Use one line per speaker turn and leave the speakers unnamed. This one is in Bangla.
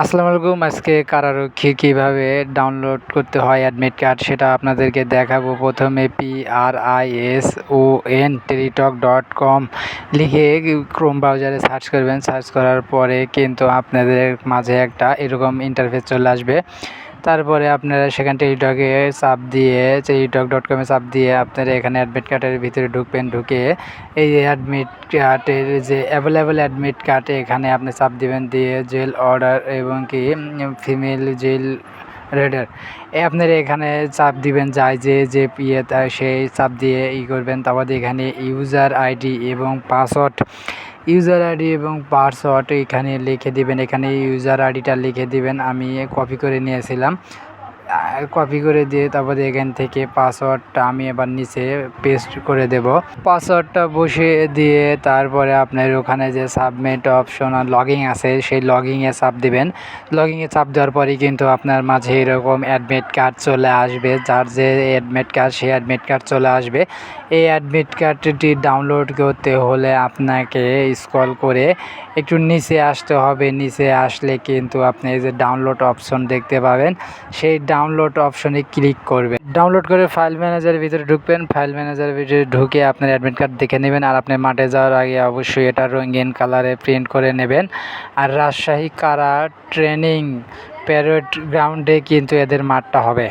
আসসালামু আলাইকুম। আজকে কারারক্ষী কীভাবে ডাউনলোড করতে হয় অ্যাডমিট কার্ড সেটা আপনাদেরকে দেখাবো। প্রথমে PRISON টেলিটক.com লিখে ক্রোম ব্রাউজারে সার্চ করবেন। সার্চ করার পরে কিন্তু আপনাদের মাঝে একটা এরকম ইন্টারফেস চলে আসবে। তারপরে আপনারা সেখান টেলিটকে চাপ দিয়ে টেলিটক.com চাপ দিয়ে আপনারা এখানে অ্যাডমিট কার্ডের ভিতরে ঢুকবেন। ঢুকে এই অ্যাডমিট কার্ডের যে অ্যাভেলেবেল অ্যাডমিট কার্ড এখানে আপনি চাপ দিবেন। দিয়ে জেল অর্ডার এবং কি ফিমেল জেল রেডার আপনারা এখানে চাপ দিবেন। যায় যে সেই চাপ দিয়ে করবেন। তারপর এখানে ইউজার আইডি এবং পাসওয়ার্ড এখানে লিখে দিবেন। এখানে ইউজার আইডিটা লিখে দিবেন। আমি কপি করে নিয়েছিলাম, কপি করে দিয়ে তারপরে এখান থেকে পাসওয়ার্ডটা আমি এবার নিচে পেস্ট করে দেব। পাসওয়ার্ডটা বসিয়ে দিয়ে তারপরে আপনার ওখানে যে সাবমিট অপশন আর লগিং আছে সেই লগিংয়ে চাপ দিবেন। লগিংয়ে চাপ দেওয়ার পরেই কিন্তু আপনার মাঝে এরকম অ্যাডমিট কার্ড চলে আসবে। যার যে অ্যাডমিট কার্ড সেই অ্যাডমিট কার্ড চলে আসবে। এই অ্যাডমিট কার্ডটি ডাউনলোড করতে হলে আপনাকে স্ক্রল করে একটু নিচে আসতে হবে। নিচে আসলে কিন্তু আপনি এই যে ডাউনলোড অপশন দেখতে পাবেন, সেই ডাউনলোড অপশনে ক্লিক করবেন। ডাউনলোড করে ফাইল ম্যানেজারের ভিতরে ঢুকবেন। ফাইল ম্যানেজারের ভিতরে ঢুকে আপনার অ্যাডমিট কার্ড দেখে নেবেন। আর আপনি মাঠে যাওয়ার আগে অবশ্যই এটা রঙিন কালারে প্রিন্ট করে নেবেন। আর রাজশাহী কারা ট্রেনিং প্যারেড গ্রাউন্ডে কিন্তু এদের মাঠটা হবে।